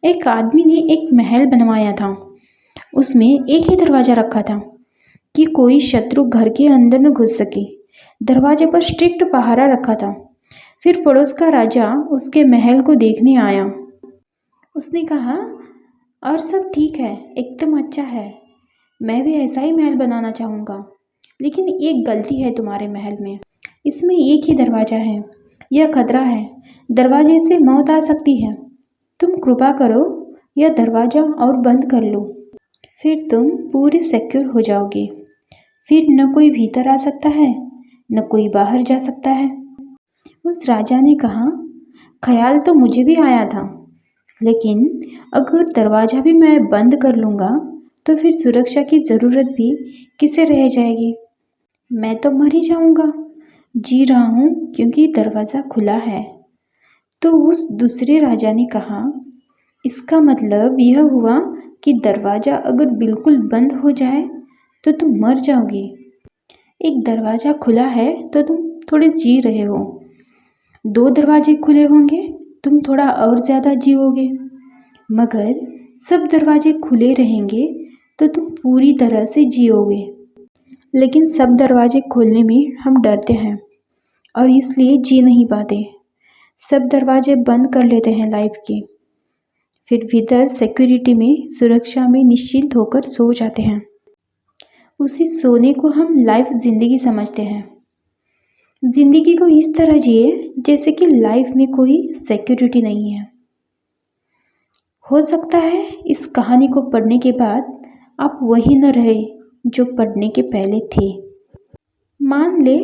एक आदमी ने एक महल बनवाया था। उसमें एक ही दरवाज़ा रखा था कि कोई शत्रु घर के अंदर न घुस सके। दरवाजे पर स्ट्रिक्ट पहरा रखा था। फिर पड़ोस का राजा उसके महल को देखने आया। उसने कहा, और सब ठीक है, एकदम अच्छा है, मैं भी ऐसा ही महल बनाना चाहूँगा। लेकिन एक गलती है तुम्हारे महल में, इसमें एक ही दरवाज़ा है। यह खतरा है, दरवाजे से मौत आ सकती है। तुम कृपा करो यह दरवाज़ा और बंद कर लो, फिर तुम पूरे सिक्योर हो जाओगे। फिर न कोई भीतर आ सकता है न कोई बाहर जा सकता है। उस राजा ने कहा, ख्याल तो मुझे भी आया था, लेकिन अगर दरवाज़ा भी मैं बंद कर लूँगा तो फिर सुरक्षा की ज़रूरत भी किसे रह जाएगी। मैं तो मर ही जाऊँगा। जी रहा हूँ क्योंकि दरवाज़ा खुला है। तो उस दूसरे राजा ने कहा, इसका मतलब यह हुआ कि दरवाज़ा अगर बिल्कुल बंद हो जाए तो तुम मर जाओगे। एक दरवाज़ा खुला है तो तुम थोड़े जी रहे हो, 2 दरवाजे खुले होंगे तुम थोड़ा और ज़्यादा जियोगे, मगर सब दरवाजे खुले रहेंगे तो तुम पूरी तरह से जियोगे। लेकिन सब दरवाजे खोलने में हम डरते हैं और इसलिए जी नहीं पाते। सब दरवाजे बंद कर लेते हैं लाइफ के, फिर भीतर सिक्योरिटी में, सुरक्षा में निश्चिंत होकर सो जाते हैं। उसी सोने को हम लाइफ ज़िंदगी समझते हैं। ज़िंदगी को इस तरह जिए जैसे कि लाइफ में कोई सिक्योरिटी नहीं है। हो सकता है इस कहानी को पढ़ने के बाद आप वही न रहे जो पढ़ने के पहले थे। मान ले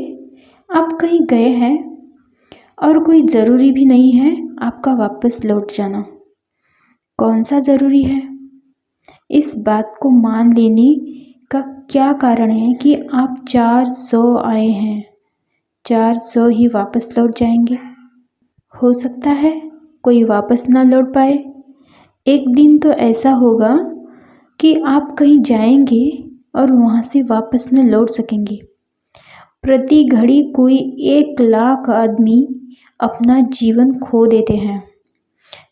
आप कहीं गए हैं और कोई ज़रूरी भी नहीं है आपका वापस लौट जाना। कौन सा ज़रूरी है? इस बात को मान लेने का क्या कारण है कि आप 400 आए हैं, 400 ही वापस लौट जाएंगे। हो सकता है कोई वापस ना लौट पाए। एक दिन तो ऐसा होगा कि आप कहीं जाएंगे और वहाँ से वापस न लौट सकेंगे। प्रति घड़ी कोई 1 लाख आदमी अपना जीवन खो देते हैं।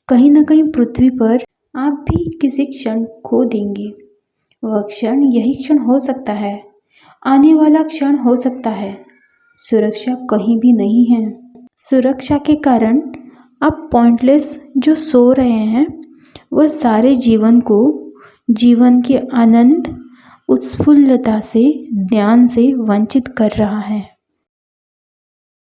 कहीं न कहीं पृथ्वी पर आप भी किसी क्षण खो देंगे। वह क्षण यही क्षण हो सकता है, आने वाला क्षण हो सकता है। सुरक्षा कहीं भी नहीं है। सुरक्षा के कारण आप पॉइंटलेस जो सो रहे हैं वह सारे जीवन को, जीवन के आनंद, उत्फुल्लता से, ध्यान से वंचित कर रहा है।